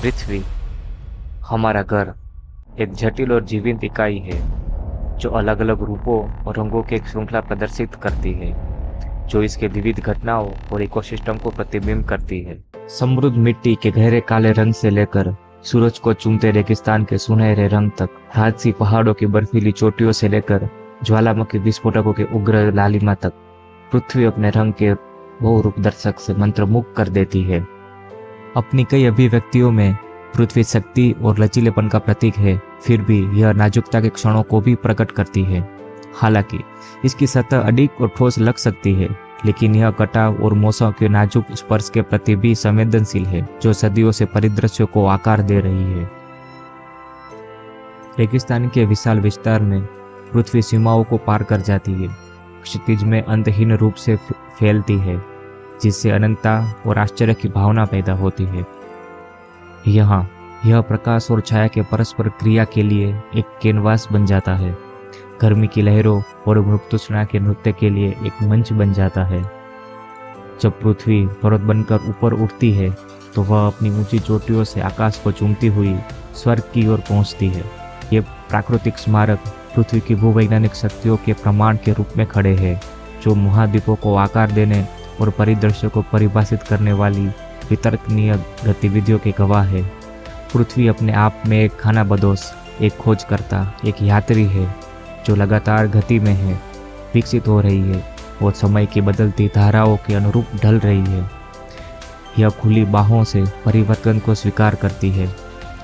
पृथ्वी, हमारा घर, एक जटिल और जीवंत इकाई है जो अलग अलग रूपों और रंगों की एक श्रृंखला प्रदर्शित करती है, जो इसके विविध घटनाओं और इकोसिस्टम को प्रतिबिंब करती है। समृद्ध मिट्टी के गहरे काले रंग से लेकर सूरज को चूमते रेगिस्तान के सुनहरे रंग तक, राजसी पहाड़ों की बर्फीली चोटियों से लेकर ज्वालामुखी विस्फोटकों के उग्र लालिमा तक, पृथ्वी अपने रंग के बहुरूप दर्शक से मंत्रमुग्ध कर देती है। अपनी कई अभिव्यक्तियों में पृथ्वी शक्ति और लचीलेपन का प्रतीक है, फिर भी यह नाजुकता के क्षणों को भी प्रकट करती है। हालांकि इसकी सतह अडिग और ठोस लग सकती है, लेकिन यह कटाव और मौसम के नाजुक स्पर्श के प्रति भी संवेदनशील है, जो सदियों से परिदृश्यों को आकार दे रही है। रेगिस्तान के विशाल विस्तार में पृथ्वी सीमाओं को पार कर जाती है, क्षितिज में अंतहीन रूप से फैलती है, जिससे अनंतता और आश्चर्य की भावना पैदा होती है। यहाँ यह प्रकाश और छाया के परस्पर क्रिया के लिए एक कैनवास बन जाता है, गर्मी की लहरों और मृत्युतृष्णा के नृत्य के लिए एक मंच बन जाता है। जब पृथ्वी पर्वत बनकर ऊपर उठती है तो वह अपनी ऊंची चोटियों से आकाश को चूमती हुई स्वर्ग की ओर पहुंचती है। ये प्राकृतिक स्मारक पृथ्वी की भूवैज्ञानिक शक्तियों के प्रमाण के रूप में खड़े हैं, जो महाद्वीपों को आकार देने और परिदृश्य को परिभाषित करने वाली वितर्कनीय गतिविधियों के गवाह है। पृथ्वी अपने आप में एक खानाबदोश, एक खोजकर्ता, एक यात्री है, जो लगातार गति में है, विकसित हो रही है और समय की बदलती धाराओं के अनुरूप ढल रही है। यह खुली बाहों से परिवर्तन को स्वीकार करती है,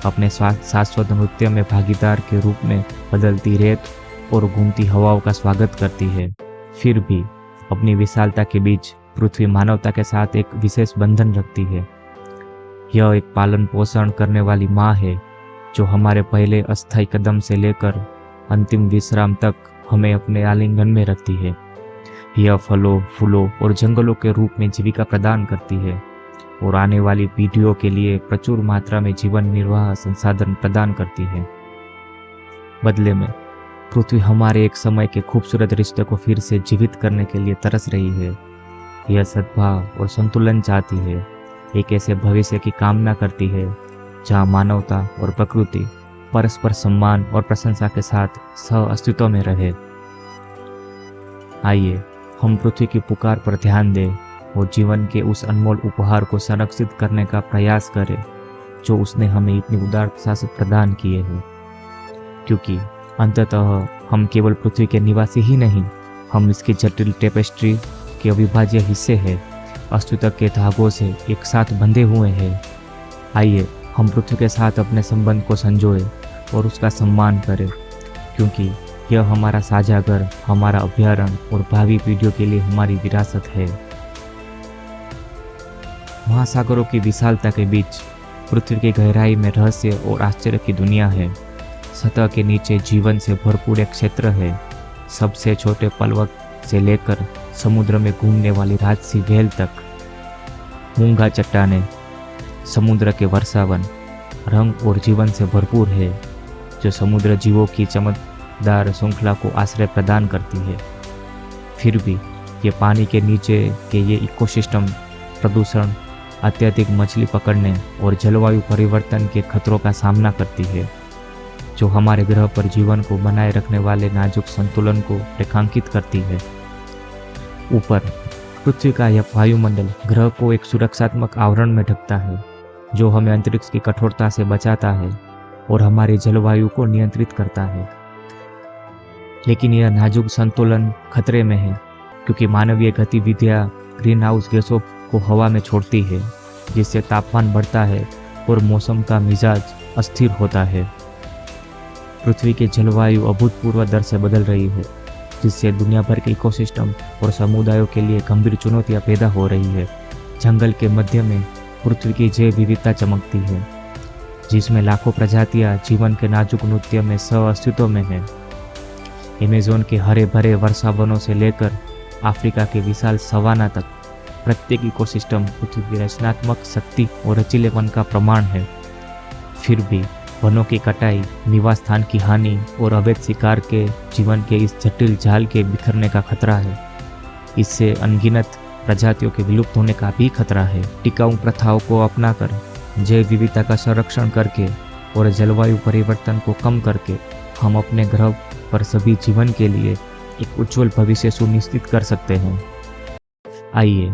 अपने शाश्वत नृत्य में भागीदार के रूप में बदलती रेत और घूमती हवाओं का स्वागत करती है। फिर भी अपनी विशालता के बीच पृथ्वी मानवता के साथ एक विशेष बंधन रखती है। यह एक पालन पोषण करने वाली माँ है, जो हमारे पहले अस्थायी कदम से लेकर अंतिम विश्राम तक हमें अपने आलिंगन में रखती है। यह फलों, फूलों और जंगलों के रूप में जीविका प्रदान करती है और आने वाली पीढ़ियों के लिए प्रचुर मात्रा में जीवन निर्वाह संसाधन प्रदान करती है। बदले में पृथ्वी हमारे एक समय के खूबसूरत रिश्ते को फिर से जीवित करने के लिए तरस रही है। यह सद्भाव और संतुलन चाहती है, एक ऐसे भविष्य की कामना करती है जहाँ मानवता और प्रकृति परस्पर सम्मान और प्रशंसा के साथ सह अस्तित्व में रहे। आइए हम पृथ्वी की पुकार पर ध्यान दें और जीवन के उस अनमोल उपहार को संरक्षित करने का प्रयास करें जो उसने हमें इतनी उदारता से प्रदान किए हैं। क्योंकि अंततः हम केवल पृथ्वी के निवासी ही नहीं, हम इसकी जटिल टेपेस्ट्री के अविभाज्य हिस्से हैं, अस्तित्व के धागों से एक साथ बंधे हुए हैं। आइए हम पृथ्वी के साथ अपने संबंध को संजोए और उसका सम्मान करें, क्योंकि यह हमारा साझा घर, हमारा अभयारण्य और भावी पीढ़ियों के लिए हमारी विरासत है। महासागरों की विशालता के बीच पृथ्वी की गहराई में रहस्य और आश्चर्य की दुनिया है। सतह के नीचे जीवन से भरपूर एक क्षेत्र है, सबसे छोटे पलवक से लेकर समुद्र में घूमने वाली राजसी व्हेल तक। मूंगा चट्टानें, समुद्र के वर्षावन, रंग और जीवन से भरपूर है, जो समुद्र जीवों की चमकदार श्रृंखला को आश्रय प्रदान करती है। फिर भी ये पानी के नीचे के ये इकोसिस्टम प्रदूषण, अत्यधिक मछली पकड़ने और जलवायु परिवर्तन के खतरों का सामना करती है, जो हमारे ग्रह पर जीवन को बनाए रखने वाले नाजुक संतुलन को रेखांकित करती है। ऊपर पृथ्वी का यह वायुमंडल ग्रह को एक सुरक्षात्मक आवरण में ढकता है, जो हमें अंतरिक्ष की कठोरता से बचाता है और हमारी जलवायु को नियंत्रित करता है। लेकिन यह नाजुक संतुलन खतरे में है, क्योंकि मानवीय गतिविधियां ग्रीन हाउस गैसों को हवा में छोड़ती है, जिससे तापमान बढ़ता है और मौसम का मिजाज अस्थिर होता है। पृथ्वी की जलवायु अभूतपूर्व दर से बदल रही है, जिससे दुनिया भर के इकोसिस्टम और समुदायों के लिए गंभीर चुनौतियां पैदा हो रही है। जंगल के मध्य में पृथ्वी की जैव विविधता चमकती है, जिसमें लाखों प्रजातियां जीवन के नाजुक नृत्य में सह अस्तित्व में हैं। अमेज़न के हरे भरे वर्षावनों से लेकर अफ्रीका के विशाल सवाना तक, प्रत्येक इकोसिस्टम पृथ्वी की रचनात्मक शक्ति और लचीलेपन का प्रमाण है। फिर भी वनों की कटाई, निवास स्थान की हानि और अवैध शिकार के जीवन के इस जटिल जाल के बिखरने का खतरा है। इससे अनगिनत प्रजातियों के विलुप्त होने का भी खतरा है। टिकाऊ प्रथाओं को अपनाकर जैव विविधता का संरक्षण करके और जलवायु परिवर्तन को कम करके हम अपने ग्रह पर सभी जीवन के लिए एक उज्जवल भविष्य सुनिश्चित कर सकते हैं। आइए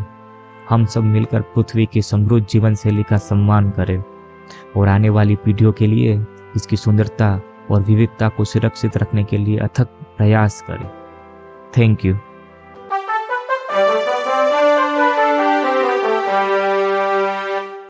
हम सब मिलकर पृथ्वी की समृद्ध जीवन शैली का सम्मान करें और आने वाली पीढ़ियों के लिए इसकी सुंदरता और विविधता को सुरक्षित रखने के लिए अथक प्रयास करें। Thank you.